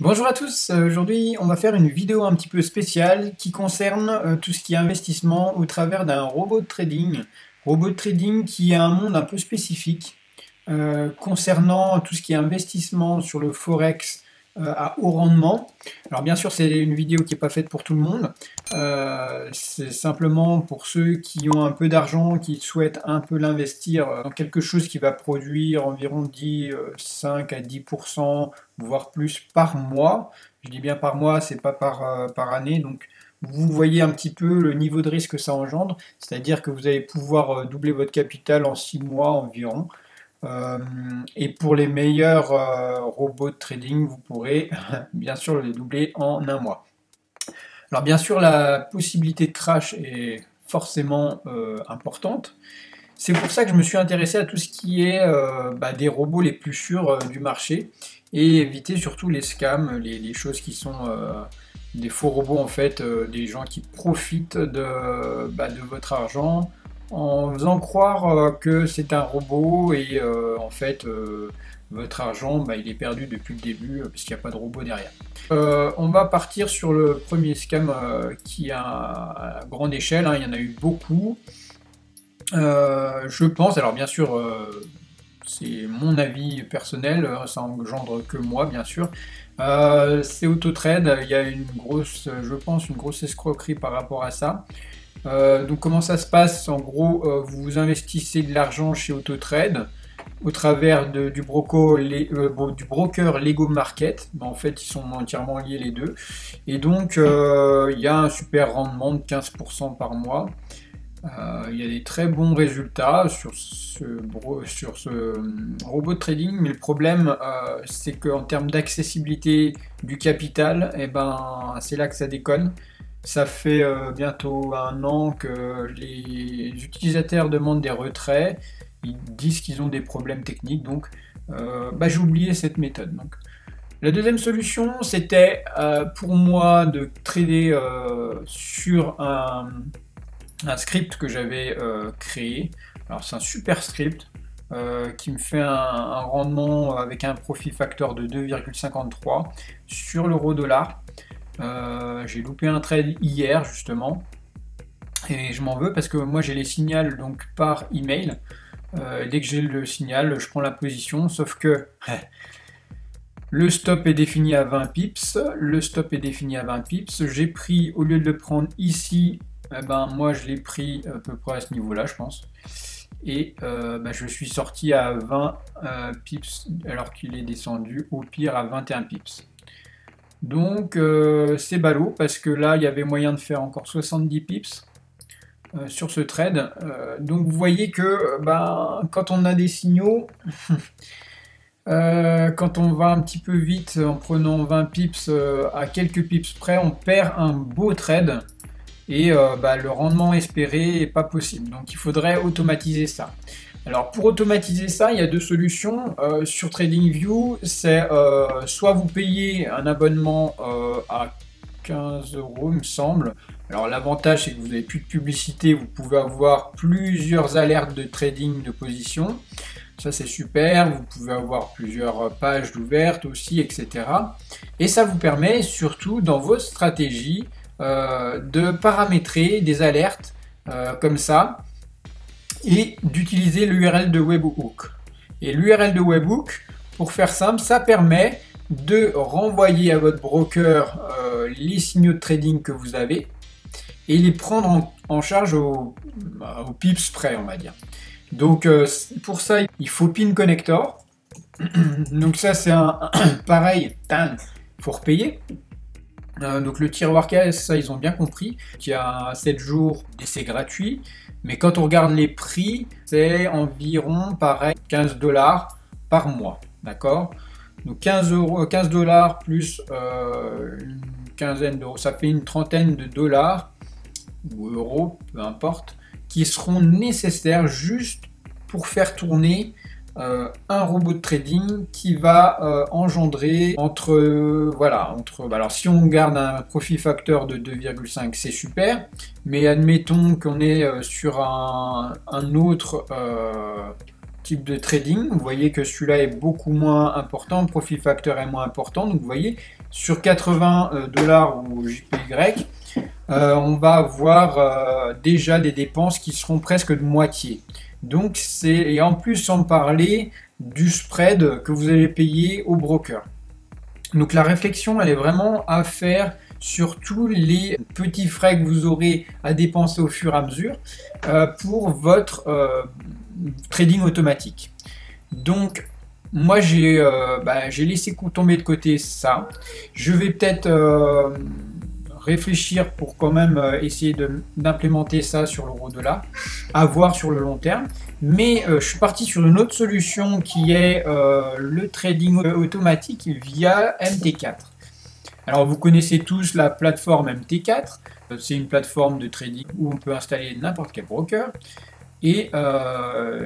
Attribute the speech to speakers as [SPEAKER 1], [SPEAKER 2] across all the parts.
[SPEAKER 1] Bonjour à tous, aujourd'hui on va faire une vidéo un petit peu spéciale qui concerne tout ce qui est investissement au travers d'un robot de trading. Robot de trading qui a un monde un peu spécifique concernant tout ce qui est investissement sur le Forex à haut rendement. Alors bien sûr c'est une vidéo qui n'est pas faite pour tout le monde, c'est simplement pour ceux qui ont un peu d'argent, qui souhaitent un peu l'investir dans quelque chose qui va produire environ 5 à 10%, voire plus par mois. Je dis bien par mois, c'est pas par année, donc vous voyez un petit peu le niveau de risque que ça engendre, c'est-à-dire que vous allez pouvoir doubler votre capital en 6 mois environ. Euh, et pour les meilleurs robots de trading, vous pourrez bien sûr les doubler en un mois. Alors bien sûr, la possibilité de crash est forcément importante. C'est pour ça que je me suis intéressé à tout ce qui est des robots les plus sûrs du marché et éviter surtout les scams, les choses qui sont des faux robots en fait, des gens qui profitent de votre argent en faisant croire que c'est un robot et en fait votre argent il est perdu depuis le début parce qu'il n'y a pas de robot derrière. On va partir sur le premier scam qui est à grande échelle, hein, il y en a eu beaucoup. Je pense, alors bien sûr, c'est mon avis personnel, ça engendre que moi, bien sûr. C'est Autotrade, il y a une grosse, je pense, une grosse escroquerie par rapport à ça. Donc comment ça se passe? En gros, vous investissez de l'argent chez Autotrade au travers du broker Lego Market. En fait, ils sont entièrement liés les deux. Et donc, il y a un super rendement de 15% par mois. Il y a des très bons résultats sur ce robot de trading, mais le problème c'est qu'en termes d'accessibilité du capital, c'est là que ça déconne. Ça fait bientôt un an que les utilisateurs demandent des retraits, ils disent qu'ils ont des problèmes techniques, donc j'ai oublié cette méthode. Donc, la deuxième solution, c'était pour moi de trader sur un script que j'avais créé. Alors c'est un super script qui me fait un rendement avec un profit factor de 2,53 sur l'euro-dollar. J'ai loupé un trade hier justement et je m'en veux parce que moi j'ai les signals donc par email. Dès que j'ai le signal, je prends la position, sauf que le stop est défini à 20 pips. Le stop est défini à 20 pips. J'ai pris, au lieu de le prendre ici, moi je l'ai pris à peu près à ce niveau-là, je pense. Et je suis sorti à 20 pips alors qu'il est descendu au pire à 21 pips. Donc c'est ballot parce que là il y avait moyen de faire encore 70 pips sur ce trade. Donc vous voyez que quand on a des signaux, quand on va un petit peu vite en prenant 20 pips à quelques pips près, on perd un beau trade et le rendement espéré n'est pas possible. Donc il faudrait automatiser ça. Alors pour automatiser ça, il y a deux solutions. Sur TradingView, c'est soit vous payez un abonnement à 15 euros, il me semble. Alors l'avantage c'est que vous n'avez plus de publicité, vous pouvez avoir plusieurs alertes de trading de position. Ça c'est super, vous pouvez avoir plusieurs pages d'ouvertes aussi, etc. Et ça vous permet surtout dans vos stratégies de paramétrer des alertes comme ça et d'utiliser l'URL de Webhook. Et l'URL de Webhook, pour faire simple, ça permet de renvoyer à votre broker les signaux de trading que vous avez et les prendre en charge au pips près, on va dire. Donc pour ça, il faut pin connector. Donc ça c'est pareil, il faut repayer. Donc le tiroir caisse, ça ils ont bien compris, qu'il y a 7 jours d'essai gratuit, mais quand on regarde les prix, c'est environ pareil 15 dollars par mois, d'accord? Donc 15 dollars plus une quinzaine d'euros, ça fait une trentaine de dollars, ou euros, peu importe, qui seront nécessaires juste pour faire tourner un robot de trading qui va engendrer alors si on garde un profit facteur de 2,5 c'est super, mais admettons qu'on est sur un autre type de trading. Vous voyez que celui-là est beaucoup moins important, le profit factor est moins important. Donc vous voyez, sur 80 dollars ou JPY, on va avoir déjà des dépenses qui seront presque de moitié. Donc et en plus sans parler du spread que vous allez payer au broker. Donc la réflexion, elle est vraiment à faire sur tous les petits frais que vous aurez à dépenser au fur et à mesure pour votre trading automatique. Donc moi j'ai laissé tomber de côté ça. Je vais peut-être réfléchir pour quand même essayer d'implémenter ça sur l'euro-dollar, à voir sur le long terme. Mais je suis parti sur une autre solution qui est le trading automatique via MT4. Alors vous connaissez tous la plateforme MT4, c'est une plateforme de trading où on peut installer n'importe quel broker. Et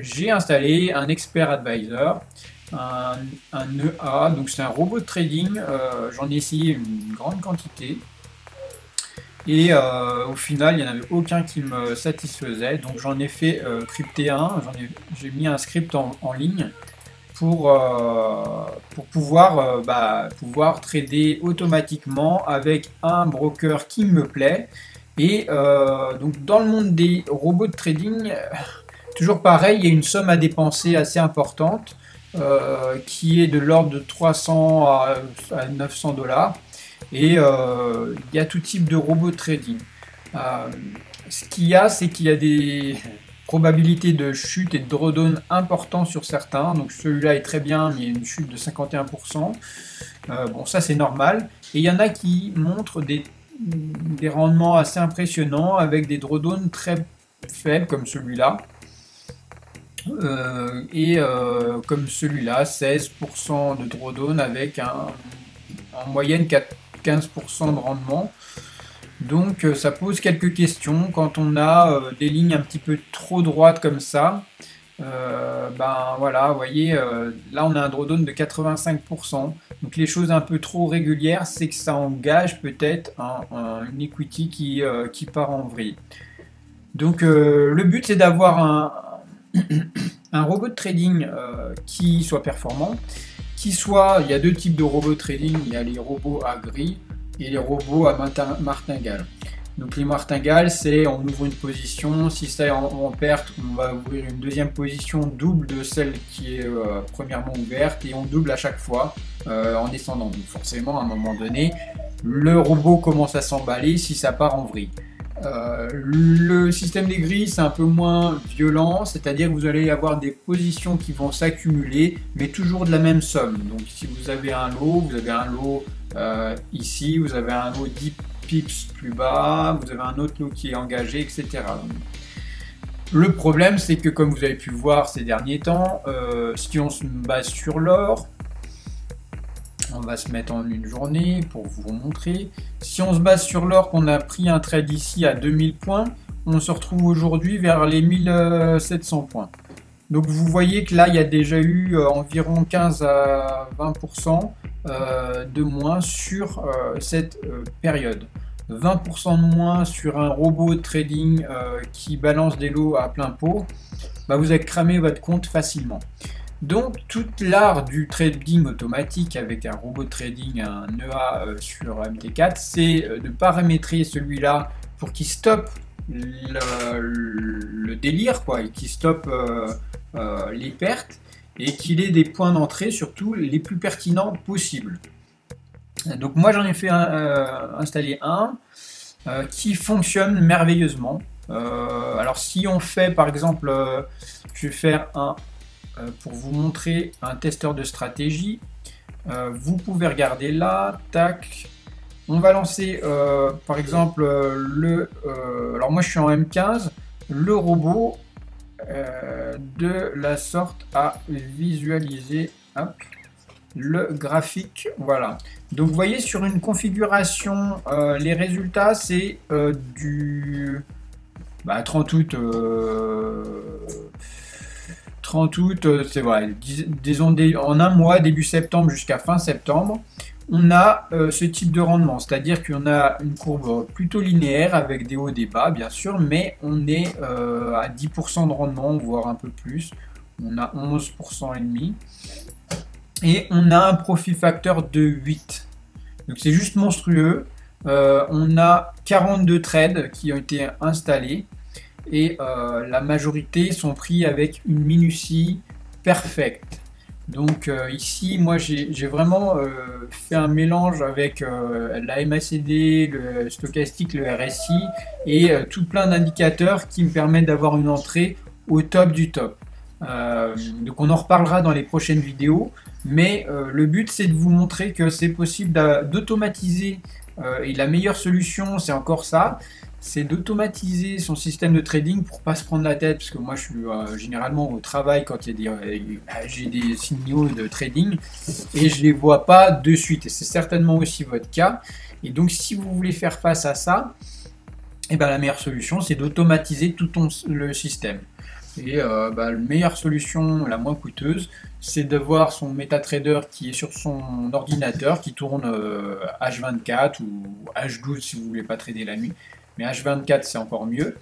[SPEAKER 1] j'ai installé un Expert Advisor, un EA, donc c'est un robot de trading, j'en ai essayé une grande quantité. Et au final, il n'y en avait aucun qui me satisfaisait, donc j'en ai fait crypter un, j'ai mis un script en ligne pour pouvoir trader automatiquement avec un broker qui me plaît. Et donc dans le monde des robots de trading, toujours pareil, il y a une somme à dépenser assez importante qui est de l'ordre de 300 à 900 dollars. Et il y a tout type de robots de trading. Ce qu'il y a, c'est qu'il y a des probabilités de chute et de drawdown importants sur certains. Donc celui-là est très bien, mais il y a une chute de 51%. Bon, ça c'est normal. Et il y en a qui montrent des rendements assez impressionnants avec des drawdowns très faibles comme celui-là. Comme celui-là, 16% de drawdown avec en moyenne 15% de rendement. Donc ça pose quelques questions quand on a des lignes un petit peu trop droites comme ça. Voilà, vous voyez, là on a un drawdown de 85%. Donc les choses un peu trop régulières, c'est que ça engage peut-être une equity qui part en vrille. Donc le but c'est d'avoir un robot de trading qui soit performant, il y a deux types de robots de trading, il y a les robots à grille et les robots à martingale. Donc les martingales, c'est on ouvre une position, si ça est en perte, on va ouvrir une deuxième position double de celle qui est premièrement ouverte et on double à chaque fois en descendant. Donc forcément à un moment donné, le robot commence à s'emballer si ça part en vrille. Le système des grilles c'est un peu moins violent, c'est-à-dire que vous allez avoir des positions qui vont s'accumuler, mais toujours de la même somme. Donc si vous avez un lot, ici, vous avez un lot 10 pips plus bas, vous avez un autre lot qui est engagé, etc. Le problème c'est que comme vous avez pu voir ces derniers temps, si on se base sur l'or, on va se mettre en une journée pour vous montrer. Si on se base sur l'or, qu'on a pris un trade ici à 2000 points, on se retrouve aujourd'hui vers les 1700 points. Donc vous voyez que là, il y a déjà eu environ 15 à 20% de moins sur cette période. 20% de moins sur un robot de trading qui balance des lots à plein pot, vous allez cramer votre compte facilement. Donc tout l'art du trading automatique avec un robot de trading, un EA sur MT4, c'est de paramétrer celui-là pour qu'il stoppe le délire, et qu'il stoppe les pertes et qu'il ait des points d'entrée surtout les plus pertinents possibles. Donc moi j'en ai fait installer un qui fonctionne merveilleusement. Alors si on fait par exemple, je vais faire pour vous montrer un testeur de stratégie. Vous pouvez regarder là, tac. On va lancer par exemple alors moi je suis en M15, le robot de la sorte à visualiser le graphique. Voilà. Donc vous voyez sur une configuration, les résultats c'est du 30 août. 30 août, c'est vrai, disons en un mois, début septembre jusqu'à fin septembre, on a ce type de rendement, c'est-à-dire qu'on a une courbe plutôt linéaire avec des hauts, des bas, bien sûr, mais on est à 10% de rendement, voire un peu plus. On a 11% et demi. Et on a un profit factor de 8. Donc c'est juste monstrueux. On a 42 trades qui ont été installés. Et la majorité sont pris avec une minutie perfecte. Donc ici, moi j'ai vraiment fait un mélange avec la MACD, le stochastique, le RSI et tout plein d'indicateurs qui me permettent d'avoir une entrée au top du top. Donc on en reparlera dans les prochaines vidéos, mais le but c'est de vous montrer que c'est possible d'automatiser et la meilleure solution c'est encore ça, c'est d'automatiser son système de trading pour pas se prendre la tête, parce que moi je suis généralement au travail quand il y a j'ai des signaux de trading et je les vois pas de suite, et c'est certainement aussi votre cas. Et donc si vous voulez faire face à ça, et ben la meilleure solution c'est d'automatiser tout le système. Et la meilleure solution, la moins coûteuse, c'est d'avoir son MetaTrader qui est sur son ordinateur, qui tourne H24 ou H12 si vous ne voulez pas trader la nuit. Mais H24 c'est encore mieux.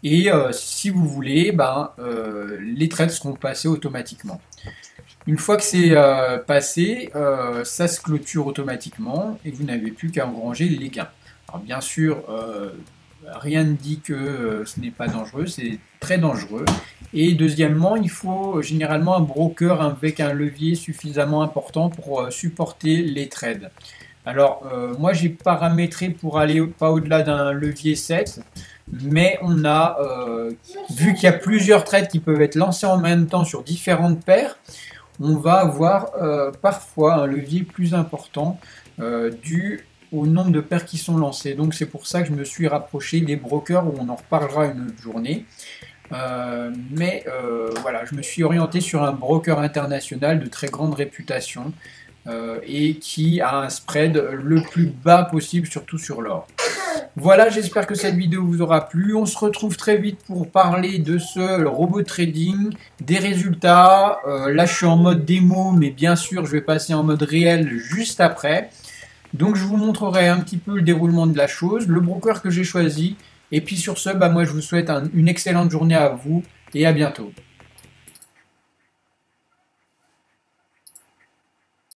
[SPEAKER 1] Et si vous voulez, les trades seront passés automatiquement. Une fois que c'est passé, ça se clôture automatiquement et vous n'avez plus qu'à engranger les gains. Alors bien sûr, rien ne dit que ce n'est pas dangereux, c'est très dangereux. Et deuxièmement, il faut généralement un broker avec un levier suffisamment important pour supporter les trades. Alors, moi j'ai paramétré pour aller pas au-delà d'un levier 7, mais on a vu qu'il y a plusieurs trades qui peuvent être lancés en même temps sur différentes paires, on va avoir parfois un levier plus important dû au nombre de paires qui sont lancées. Donc c'est pour ça que je me suis rapproché des brokers, où on en reparlera une autre journée. Voilà, je me suis orienté sur un broker international de très grande réputation et qui a un spread le plus bas possible, surtout sur l'or. Voilà, j'espère que cette vidéo vous aura plu. On se retrouve très vite pour parler de ce robot trading, des résultats. Là, je suis en mode démo, mais bien sûr, je vais passer en mode réel juste après. Donc, je vous montrerai un petit peu le déroulement de la chose, le broker que j'ai choisi. Et puis sur ce, moi, je vous souhaite une excellente journée à vous et à bientôt.